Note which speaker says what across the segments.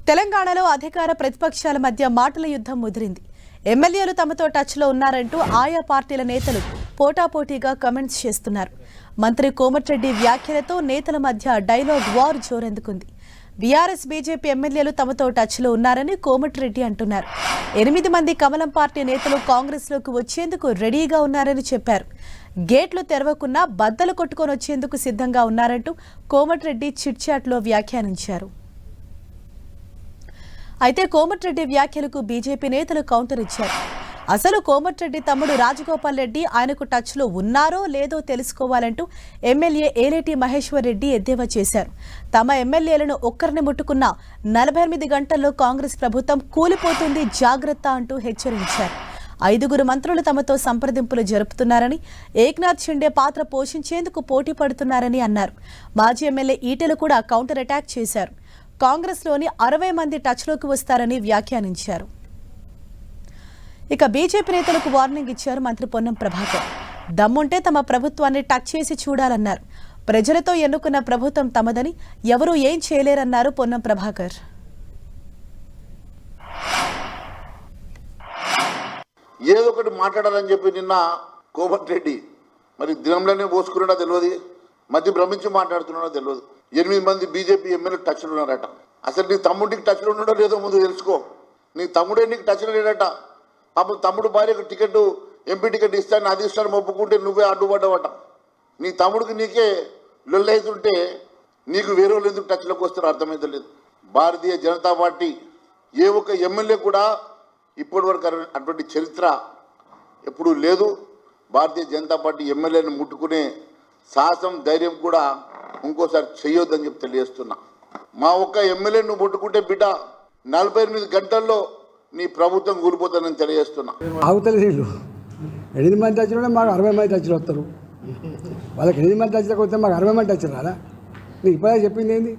Speaker 1: తెలంగాణలో అధికార ప్రతిపక్షాల మధ్య మాటల యుద్ధం ముదిరింది. ఎమ్మెల్యేలు తమతో టచ్లో ఉన్నారంటూ ఆయా పార్టీల నేతలు పోటాపోటీగా కామెంట్స్ చేస్తున్నారు. మంత్రి కోమటిరెడ్డి వ్యాఖ్యలతో నేతల మధ్య డైలాగ్ వార్ జోరందుకుంది. బీఆర్ఎస్ బీజేపీ ఎమ్మెల్యేలు తమతో టచ్లో ఉన్నారని కోమటిరెడ్డి అంటున్నారు. 8 మంది కమలం పార్టీ నేతలు కాంగ్రెస్లోకి వచ్చేందుకు రెడీగా ఉన్నారని చెప్పారు. గేట్లు తెరవకున్నా బద్దలు కొట్టుకొని వచ్చేందుకు సిద్ధంగా ఉన్నారంటూ కోమటిరెడ్డి చిట్చాట్లో వ్యాఖ్యానించారు. అయితే కోమటిరెడ్డి వ్యాఖ్యలకు బీజేపీ నేతలు కౌంటర్ ఇచ్చారు. అసలు కోమటిరెడ్డి తమ్ముడు రాజగోపాల్ రెడ్డి ఆయనకు టచ్లో ఉన్నారో లేదో తెలుసుకోవాలంటూ ఎమ్మెల్యే ఏలేటి మహేశ్వర్ రెడ్డి ఎద్దేవా చేశారు. తమ ఎమ్మెల్యేలను ఒక్కరిని ముట్టుకున్న 48 గంటల్లో కాంగ్రెస్ ప్రభుత్వం కూలిపోతుంది, జాగ్రత్త అంటూ హెచ్చరించారు. 5 మంత్రులు తమతో సంప్రదింపులు జరుపుతున్నారని, ఏక్నాథ్ షిండే పాత్ర పోషించేందుకు పోటీ పడుతున్నారని అన్నారు. మాజీ ఎమ్మెల్యే ఈటెలు కూడా కౌంటర్ అటాక్ చేశారు. కాంగ్రెస్లోని 60 మంది టచ్లోకి వస్తారని వ్యాఖ్యానించారు. ఇక బీజేపీ నేతలకు వార్నింగ్ ఇచ్చారు మంత్రి పొన్నం ప్రభాకర్. దమ్ముంటే తమ ప్రభుత్వాన్ని టచ్ చేసి చూడాలన్నారు. ప్రజలతో ఎన్నుకున్న ప్రభుత్వం తమదని, ఎవరూ ఏం చేయలేరన్నారు పొన్నం ప్రభాకర్.
Speaker 2: ఏదో ఒకటి మాట్లాడాలని చెప్పి నిన్న కోమటిరెడ్డి మరి దినంలోనే పోసుకున్నాడో తెలియదు, మధ్య భ్రమించి మాట్లాడుతున్నాడో తెలియదు. 8 మంది బీజేపీ ఎమ్మెల్యే టచ్లో ఉన్నారట. అసలు నీ తమ్ముడికి టచ్లో ఉన్నాడో లేదో ముందు తెలుసుకో. నీ తమ్ముడే నీకు టచ్లో లేడట. పాపం తమ్ముడు భార్యకు టికెట్, ఎంపీ టికెట్ ఇస్తాను, అది ఇస్తాను ఒప్పుకుంటే నువ్వే అడ్డుపడ్డావట. నీ తమ్ముడికి నీకే లొల్లైతుంటే నీకు వేరే వాళ్ళు ఎందుకు టచ్లోకి వస్తారో అర్థమైతే లేదు. భారతీయ జనతా పార్టీ ఏ ఒక్క ఎమ్మెల్యే కూడా ఇప్పటి వరకు అటువంటి చరిత్ర ఎప్పుడూ లేదు. భారతీయ జనతా పార్టీ ఎమ్మెల్యేని ముట్టుకునే సాహసం, ధైర్యం కూడా ఇంకోసారి చెయ్యొద్దని చెప్పి తెలియజేస్తున్నా. మా ఒక్క ఎమ్మెల్యేను ముట్టుకుంటే బిడ్డ 48 గంటల్లో నీ ప్రభుత్వం కూలిపోతానని తెలియజేస్తున్నా.
Speaker 3: అవతల వీళ్ళు 8 మంది టచ్లో మాకు 60 మంది టచ్లో వస్తారు. వాళ్ళకి 8 మంది టచ్లోకి వస్తే మాకు 60 మంది టచ్లు రాదా? నీకు ఇప్పుడే చెప్పింది ఏంది?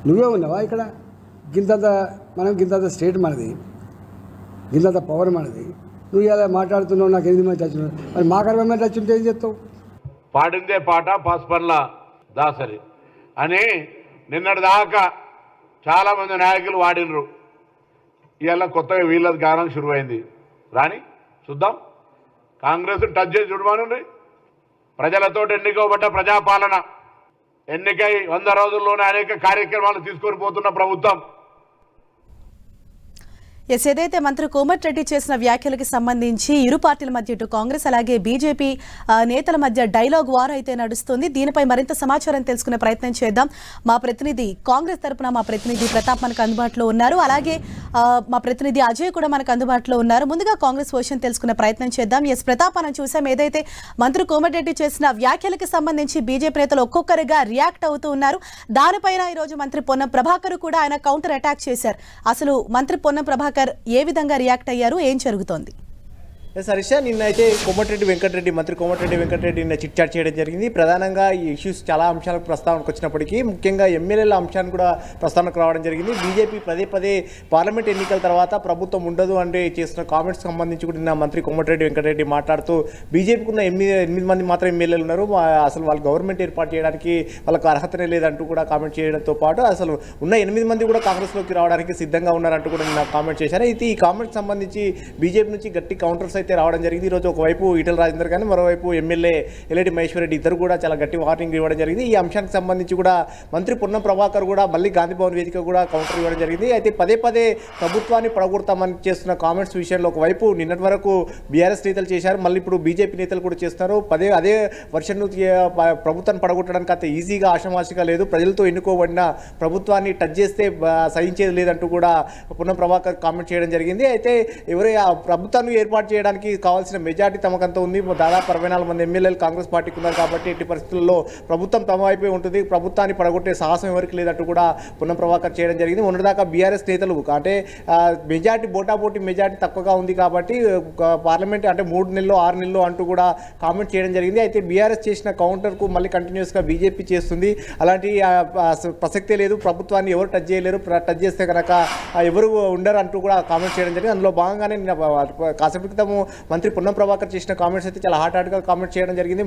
Speaker 3: నువ్వే ఉన్నావా ఇక్కడ? గింతంత మనం గింతంత స్టేట్ మనది, గింతంత పవర్ మనది. నువ్వు ఇలా మాట్లాడుతున్నావు నాకు 8 మంది టచ్లు, మరి మాకు 60 మంది టచ్ ఉంటే ఏం చెప్తావు?
Speaker 4: పాడిందే పాట పాస్పర్ల దాసరి అని నిన్నటి దాకా చాలామంది నాయకులు వాడినరు. ఇవాళ కొత్తగా వీళ్ళది గానం శురువైంది. రాని చూద్దాం. కాంగ్రెస్ టచ్ చేసి చూడమనండి. ప్రజలతో ఎన్నికబడ్డ ప్రజాపాలన, ఎన్నికై 100 రోజుల్లోనే అనేక కార్యక్రమాలు తీసుకొని పోతున్న ప్రభుత్వం.
Speaker 1: ఏదైతే మంత్రి కోమటిరెడ్డి చేసిన వ్యాఖ్యలకు సంబంధించి ఇరు పార్టీల మధ్య ఇటు కాంగ్రెస్ అలాగే బీజేపీ నేతల మధ్య డైలాగ్ వార్ అయితే నడుస్తుంది. దీనిపై మరింత సమాచారం తెలుసుకునే ప్రయత్నం చేద్దాం. మా ప్రతినిధి కాంగ్రెస్ తరపున మా ప్రతినిధి ప్రతాప్ మనకు అందుబాటులో ఉన్నారు. అలాగే మా ప్రతినిధి అజయ్ కూడా మనకు అందుబాటులో ఉన్నారు. ముందుగా కాంగ్రెస్ వర్షన్ తెలుసుకునే ప్రయత్నం చేద్దాం. ప్రతాప్, మనం చూసాం ఏదైతే మంత్రి కోమటిరెడ్డి చేసిన వ్యాఖ్యలకు సంబంధించి బీజేపీ నేతలు ఒక్కొక్కరిగా రియాక్ట్ అవుతూ ఉన్నారు. దానిపైన ఈరోజు మంత్రి పొన్నం ప్రభాకర్ కూడా ఆయన కౌంటర్ అటాక్ చేశారు. అసలు మంత్రి పొన్నం ప్రభాకర్ ఏ విధంగా రియాక్ట్ అయ్యారు, ఏం జరుగుతోంది?
Speaker 5: హరీష్, నిన్న అయితే మంత్రి కోమటిరెడ్డి వెంకటరెడ్డి నిన్న చిట్చాట్ చేయడం జరిగింది. ప్రధానంగా ఈ ఇష్యూస్ చాలా అంశాలకు ప్రస్తావనకు వచ్చినప్పటికీ ముఖ్యంగా ఎమ్మెల్యేల అంశాన్ని కూడా ప్రస్తావనకు రావడం జరిగింది. బీజేపీ పదే పార్లమెంట్ ఎన్నికల తర్వాత ప్రభుత్వం ఉండదు అంటే చేసిన కామెంట్స్ సంబంధించి కూడా నిన్న మంత్రి కోమటిరెడ్డి వెంకటరెడ్డి మాట్లాడుతూ బీజేపీకి ఉన్న 8 మంది మాత్రం ఎమ్మెల్యేలు ఉన్నారు, అసలు వాళ్ళు గవర్నమెంట్ ఏర్పాటు చేయడానికి వాళ్ళకు అర్హతనే లేదంటూ కూడా కామెంట్ చేయడంతో పాటు అసలు ఉన్న 8 మంది కూడా కాంగ్రెస్లోకి రావడానికి సిద్ధంగా ఉన్నారంటూ కూడా నిన్న కామెంట్ చేశారు. అయితే ఈ కామెంట్ సంబంధించి బీజేపీ నుంచి గట్టి కౌంటర్స్ అయితే రావడం జరిగింది. ఈరోజు ఒకవైపు ఈటెల రాజేందర్ కానీ మరోవైపు ఎమ్మెల్యే ఏలేటి మహేశ్వర్ రెడ్డి ఇద్దరు కూడా చాలా గట్టి వార్నింగ్ ఇవ్వడం జరిగింది. ఈ అంశానికి సంబంధించి కూడా మంత్రి పొన్నం ప్రభాకర్ కూడా మళ్ళీ గాంధీ భవన్ వేదిక కూడా కౌంటర్ ఇవ్వడం జరిగింది. అయితే పదే ప్రభుత్వాన్ని పడగొడతామని చేస్తున్న కామెంట్స్ విషయంలో ఒకవైపు నిన్నటి వరకు బీఆర్ఎస్ నేతలు చేశారు, మళ్ళీ ఇప్పుడు బీజేపీ నేతలు కూడా చేస్తున్నారు. అదే వర్షన్ ప్రభుత్వాన్ని పడగొట్టడానికి అంత ఈజీగా ఆషామాషిగా లేదు. ప్రజలతో ఎన్నుకోబడిన ప్రభుత్వాన్ని టచ్ చేస్తే సహించేది లేదంటూ కూడా పొన్నం ప్రభాకర్ కామెంట్ చేయడం జరిగింది. అయితే ప్రభుత్వాన్ని ఏర్పాటు చేయడానికి కావాల్సిన మెజార్టీ తమకంతా ఉంది. దాదాపు 64 మంది ఎమ్మెల్యేలు కాంగ్రెస్ పార్టీకి ఉన్నారు కాబట్టి ఎట్టి పరిస్థితుల్లో ప్రభుత్వం తమ వైపే ఉంటుంది, ప్రభుత్వాన్ని పడగొట్టే సాహసం ఎవరికి లేదంటూ కూడా పొన్నం ప్రభాకర్ చేయడం జరిగింది. మొన్నటిదాకా బీఆర్ఎస్ నేతలు అంటే మెజార్టీ బోటాబోటీ మెజార్టీ తక్కువగా ఉంది కాబట్టి పార్లమెంట్ అంటే 3 నెలలు 6 నెలలు అంటూ కూడా కామెంట్ చేయడం జరిగింది. అయితే బీఆర్ఎస్ చేసిన కౌంటర్కు మళ్ళీ కంటిన్యూస్గా బీజేపీ చేస్తుంది. అలాంటి ప్రసక్తే లేదు, ప్రభుత్వాన్ని ఎవరు టచ్ చేయలేరు, టచ్ చేస్తే కనుక ఎవరు ఉండరు అంటూ కూడా కామెంట్ చేయడం జరిగింది. అందులో భాగంగానే కాసేపటి క్రితము మంత్రి పొన్నం ప్రభాకర్ చేసిన కామెంట్స్ అయితే చాలా హాట్గా కామెంట్ చేయడం జరిగింది.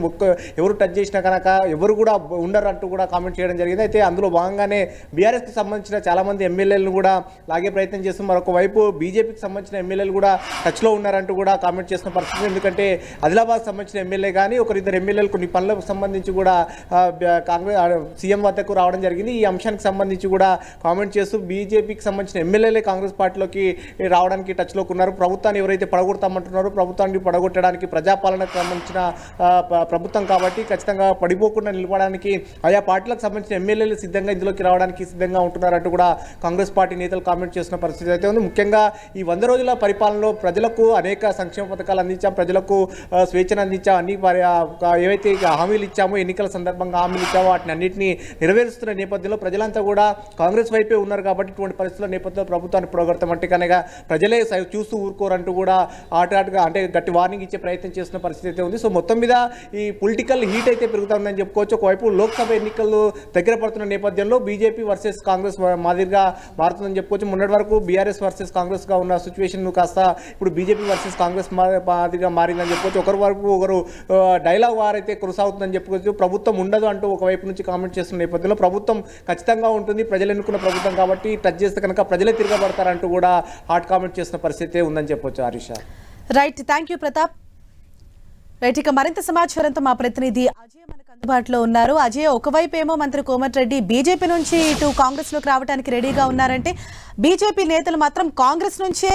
Speaker 5: ఎవరు టచ్ చేసినా కనుక ఎవరు కూడా ఉండరు అంటూ కూడా కామెంట్ చేయడం జరిగింది. అయితే అందులో భాగంగానే బీఆర్ఎస్కి సంబంధించిన చాలామంది ఎమ్మెల్యేలను కూడా లాగే ప్రయత్నం చేస్తూ మరొక వైపు బీజేపీకి సంబంధించిన ఎమ్మెల్యేలు కూడా టచ్లో ఉన్నారంటూ కూడా కామెంట్ చేసిన పరిస్థితి. ఎందుకంటే ఆదిలాబాద్ సంబంధించిన ఎమ్మెల్యే కానీ ఒకరిద్దరు ఎమ్మెల్యేలు కొన్ని పనులకు సంబంధించి కూడా కాంగ్రెస్ సీఎం వద్దకు రావడం జరిగింది. ఈ అంశానికి సంబంధించి కూడా కామెంట్ చేస్తూ బీజేపీకి సంబంధించిన ఎమ్మెల్యేలే కాంగ్రెస్ పార్టీలోకి రావడానికి టచ్లోకి ఉన్నారు. ప్రభుత్వాన్ని ఎవరైతే పడగొడతామంటున్నారో ప్రభుత్వాన్ని పడగొట్టడానికి ప్రజాపాలనకు సంబంధించిన ప్రభుత్వం కాబట్టి ఖచ్చితంగా పడిపోకుండా నిలబడడానికి ఆయా పార్టీలకు సంబంధించిన ఎమ్మెల్యేలు సిద్ధంగా ఇందులోకి రావడానికి సిద్ధంగా ఉంటున్నారంటూ కూడా కాంగ్రెస్ పార్టీ నేతలు కామెంట్ చేసిన పరిస్థితి అయితే ఉంది. ముఖ్యంగా ఈ 100 రోజుల పరిపాలనలో ప్రజలకు అనేక సంక్షేమ పథకాలు అందించాం, ప్రజలకు స్వేచ్ఛను అందించాం, అన్ని ఏవైతే హామీలు ఇచ్చామో ఎన్నికల సందర్భంగా హామీలు ఇచ్చామో వాటిని అన్నింటినీ నెరవేరుస్తున్న నేపథ్యంలో ప్రజలంతా కూడా కాంగ్రెస్ వైపే ఉన్నారు. కాబట్టి ఇటువంటి పరిస్థితుల నేపథ్యంలో ప్రభుత్వాన్ని పొడగొడతామంటే కనుక ప్రజలే చూస్తూ ఊరుకోరంటూ కూడా ఆటగా అంటే గట్టి వార్నింగ్ ఇచ్చే ప్రయత్నం చేస్తున్న పరిస్థితి అయితే ఉంది. సో మొత్తం మీద ఈ పొలిటికల్ హీట్ అయితే పెరుగుతుందని చెప్పుకోవచ్చు. ఒకవైపు లోక్సభ ఎన్నికలు దగ్గర పడుతున్న నేపథ్యంలో బీజేపీ వర్సెస్ కాంగ్రెస్ మాదిరిగా మారుతుందని చెప్పుకోవచ్చు. మొన్నటి వరకు బీఆర్ఎస్ వర్సెస్ కాంగ్రెస్గా ఉన్న సిచ్యువేషన్ కాస్త ఇప్పుడు బీజేపీ వర్సెస్ కాంగ్రెస్ మాదిరిగా మారిందని చెప్పుకోవచ్చు. ఒకరి వరకు ఒకరు డైలాగ్ వారైతే కొనసాగుతుందని చెప్పుకోవచ్చు. ప్రభుత్వం ఉండదు అంటూ ఒకవైపు నుంచి కామెంట్ చేస్తున్న నేపథ్యంలో ప్రభుత్వం ఖచ్చితంగా ఉంటుంది, ప్రజలు ఎన్నుకున్న ప్రభుత్వం కాబట్టి టచ్ చేస్తే కనుక ప్రజలే తిరగబడతారంటూ కూడా హాట్ కామెంట్ చేస్తున్న పరిస్థితి ఉందని చెప్పొచ్చు. Harish
Speaker 1: right, thank you Pratap. Right, ఇక మరింత సమాచారంతో మా ప్రతినిధి అజయ్ మనకు అందుబాటులో ఉన్నారు. అజయ్, ఒకవైపు ఏమో మంత్రి కోమటిరెడ్డి బీజేపీ నుంచి ఇటు కాంగ్రెస్ లోకి రావడానికి రెడీగా ఉన్నారంటే, బీజేపీ నేతలు మాత్రం కాంగ్రెస్ నుంచే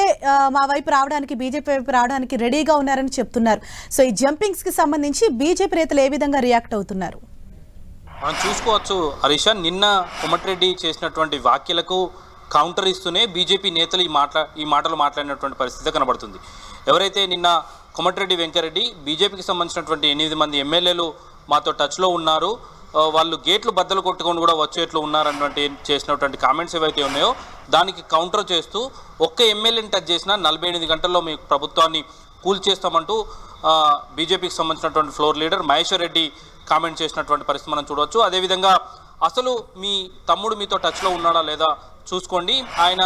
Speaker 1: మా వైపు రావడానికి బీజేపీ వైపు రావడానికి రెడీగా ఉన్నారని చెప్తున్నారు. సో ఈ జంపింగ్స్ కి సంబంధించి బీజేపీ నేతలు ఏ విధంగా రియాక్ట్ అవుతున్నారు?
Speaker 6: మనం చూసుకోవచ్చు హరీష, నిన్న కోమటిరెడ్డి చేసినటువంటి వ్యాఖ్యలకు కౌంటర్ ఇస్తూనే బీజేపీ నేతలు ఈ మాటలు మాట్లాడినటువంటి పరిస్థితి కనబడుతుంది. ఎవరైతే నిన్న కోమటిరెడ్డి వెంకరెడ్డి బీజేపీకి సంబంధించినటువంటి 8 మంది ఎమ్మెల్యేలు మాతో టచ్లో ఉన్నారు, వాళ్ళు గేట్లు బద్దలు కొట్టుకొని కూడా వచ్చేట్లు ఉన్నారన్నటువంటి చేసినటువంటి కామెంట్స్ ఏవైతే ఉన్నాయో దానికి కౌంటర్ చేస్తూ ఒక్క ఎమ్మెల్యేని టచ్ చేసినా 48 గంటల్లో మీ ప్రభుత్వాన్ని కూల్చేస్తామంటూ బీజేపీకి సంబంధించినటువంటి floor leader Maheshwar Reddy comment చేసినటువంటి పరిస్థితి మనం చూడవచ్చు. అదేవిధంగా అసలు మీ తమ్ముడు మీతో టచ్లో ఉన్నాడా లేదా చూసుకోండి, ఆయన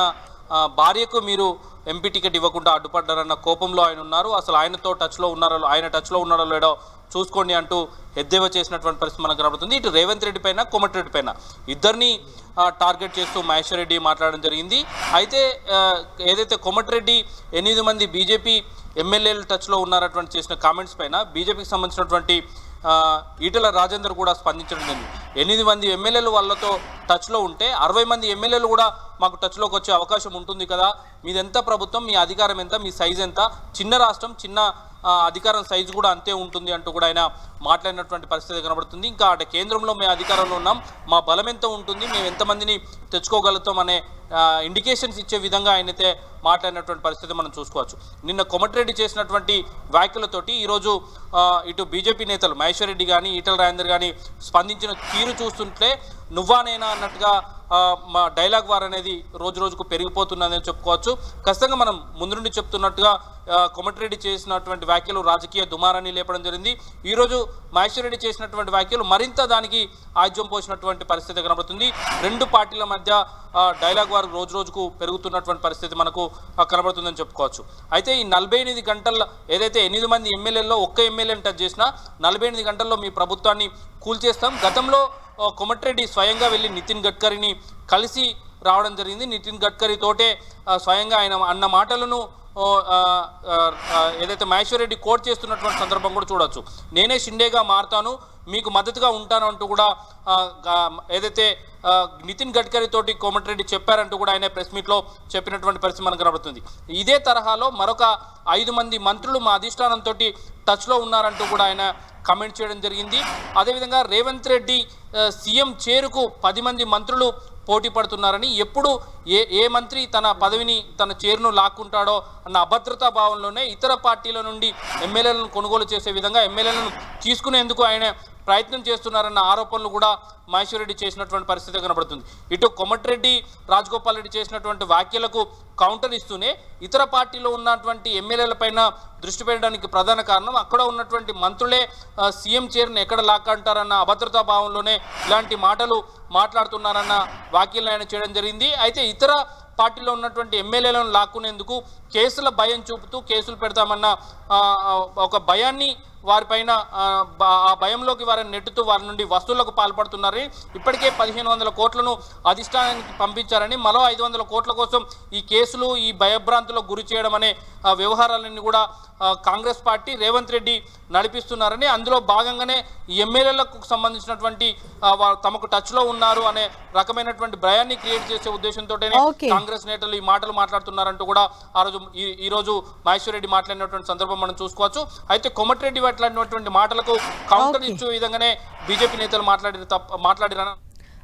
Speaker 6: భార్యకు మీరు ఎంపీ టికెట్ ఇవ్వకుండా అడ్డుపడ్డారన్న కోపంలో ఆయన ఉన్నారు, అసలు ఆయనతో టచ్లో ఉన్నారో ఆయన టచ్లో ఉన్నారో లేడో చూసుకోండి అంటూ ఎద్దేవా చేసినటువంటి పరిస్థితి మనకు కనబడుతుంది. ఇటు రేవంత్ రెడ్డి పైన కోమటిరెడ్డి పైన ఇద్దరిని టార్గెట్ చేస్తూ మహేశ్వర్ రెడ్డి మాట్లాడడం జరిగింది. అయితే ఏదైతే కోమటిరెడ్డి 8 మంది బీజేపీ ఎమ్మెల్యేలు టచ్లో ఉన్నారటువంటి చేసిన కామెంట్స్ పైన బీజేపీకి సంబంధించినటువంటి ఈటెల రాజేందర్ కూడా స్పందించడం జరిగింది. 8 మంది ఎమ్మెల్యేలు వాళ్ళతో టచ్లో ఉంటే 60 మంది ఎమ్మెల్యేలు కూడా మాకు టచ్లోకి వచ్చే అవకాశం ఉంటుంది కదా, మీదెంత ప్రభుత్వం, మీ అధికారం ఎంత, మీ సైజ్ ఎంత, చిన్న రాష్ట్రం చిన్న అధికారం సైజు కూడా అంతే ఉంటుంది అంటూ కూడా ఆయన మాట్లాడినటువంటి పరిస్థితి కనబడుతుంది. ఇంకా అటు కేంద్రంలో మేము అధికారంలో ఉన్నాం, మా బలం ఎంత ఉంటుంది, మేము ఎంతమందిని తెచ్చుకోగలుగుతాం అనే ఇండికేషన్స్ ఇచ్చే విధంగా ఆయనైతే మాట్లాడినటువంటి పరిస్థితి మనం చూసుకోవచ్చు. నిన్న కోమటిరెడ్డి చేసినటువంటి వ్యాఖ్యలతోటి ఈరోజు ఇటు బీజేపీ నేతలు మహేశ్వర్ రెడ్డి కానీ ఈటెల రాజేందర్ కానీ స్పందించిన తీరు చూస్తుంటే నువ్వా నేనా అన్నట్టుగా మా డైలాగ్ వార్ అనేది రోజు రోజుకు పెరిగిపోతున్నదని చెప్పుకోవచ్చు. ఖచ్చితంగా మనం ముందు నుండి చెప్తున్నట్టుగా కోమటిరెడ్డి చేసినటువంటి వ్యాఖ్యలు రాజకీయ దుమారాన్ని లేపడం జరిగింది. ఈరోజు మహేశ్వర్ రెడ్డి చేసినటువంటి వ్యాఖ్యలు మరింత దానికి ఆజ్యం పోసినటువంటి పరిస్థితి కనబడుతుంది. రెండు పార్టీల మధ్య డైలాగ్ వార్ రోజు రోజుకు పెరుగుతున్నటువంటి పరిస్థితి మనకు కనబడుతుందని చెప్పుకోవచ్చు. అయితే ఈ 48 గంటల్లో ఏదైతే 8 మంది ఎమ్మెల్యేల్లో ఒక్క ఎమ్మెల్యేని టచ్ చేసినా 48 గంటల్లో మీ ప్రభుత్వాన్ని కూల్చేస్తాం. గతంలో కోమటిరెడ్డి స్వయంగా వెళ్ళి నితిన్ గడ్కరీని కలిసి రావడం జరిగింది. నితిన్ గడ్కరీ తోటే స్వయంగా ఆయన అన్న మాటలను ఏదైతే మహేశ్వర్ రెడ్డి కోట్ చేస్తున్నటువంటి సందర్భం కూడా చూడవచ్చు. నేనే షిండేగా మారుతాను, మీకు మద్దతుగా ఉంటాను అంటూ కూడా ఏదైతే నితిన్ గడ్కరీ తోటి కోమటిరెడ్డి చెప్పారంటూ కూడా ఆయన ప్రెస్ మీట్లో చెప్పినటువంటి పరిస్థితి మనకు కనబడుతుంది. ఇదే తరహాలో మరొక 5 మంది మంత్రులు మా అధిష్టానంతో టచ్లో ఉన్నారంటూ కూడా ఆయన కామెంట్ చేయడం జరిగింది. అదేవిధంగా రేవంత్ రెడ్డి సీఎం చేరుకు 10 మంది మంత్రులు పోటీ పడుతున్నారని, ఎప్పుడు ఏ మంత్రి తన పదవిని తన చేరును లాక్కుంటాడో అన్న అభద్రతా భావంలోనే ఇతర పార్టీల నుండి ఎమ్మెల్యేలను కొనుగోలు చేసే విధంగా ఎమ్మెల్యేలను తీసుకునేందుకు ఆయన ప్రయత్నం చేస్తున్నారన్న ఆరోపణలు కూడా మహేశ్వర్ రెడ్డి చేసినటువంటి పరిస్థితి కనబడుతుంది. ఇటు కోమటిరెడ్డి రాజగోపాల్ రెడ్డి చేసినటువంటి వ్యాఖ్యలకు కౌంటర్ ఇస్తూనే ఇతర పార్టీలో ఉన్నటువంటి ఎమ్మెల్యేలపైన దృష్టి పెట్టడానికి ప్రధాన కారణం అక్కడ ఉన్నటువంటి మంత్రులే సీఎం చైర్ని ఎక్కడ లాక్కంటారన్న అభద్రతా భావంలోనే ఇలాంటి మాటలు మాట్లాడుతున్నారన్న వ్యాఖ్యలు ఆయన చేయడం జరిగింది. అయితే ఇతర పార్టీలో ఉన్నటువంటి ఎమ్మెల్యేలను లాక్కునేందుకు కేసుల భయం చూపుతూ కేసులు పెడతామన్న ఒక భయాన్ని వారిపైన ఆ భయంలోకి వారిని నెట్టుతూ వారి నుండి వస్తువులకు పాల్పడుతున్నారని, ఇప్పటికే 1500 కోట్లను అధిష్టానానికి పంపించారని, మరో 500 కోట్ల కోసం ఈ కేసులు ఈ భయభ్రాంతులకు గురి చేయడం అనే వ్యవహారాలన్నీ కూడా కాంగ్రెస్ పార్టీ రేవంత్ రెడ్డి నడిపిస్తున్నారని, అందులో భాగంగానే ఎమ్మెల్యేలకు సంబంధించినటువంటి తమకు టచ్లో ఉన్నారు అనే రకమైనటువంటి భయాన్ని క్రియేట్ చేసే ఉద్దేశంతోనే కాంగ్రెస్ నేతలు ఈ మాటలు మాట్లాడుతున్నారంటూ కూడా ఈ రోజు మహేశ్వర్ రెడ్డి మాట్లాడినటువంటి సందర్భం మనం చూసుకోవచ్చు. అయితే కోమటిరెడ్డి మాట్లాడినటువంటి మాటలకు కౌంటర్ ఇచ్చే విధంగానే బీజేపీ నేతలు మాట్లాడిన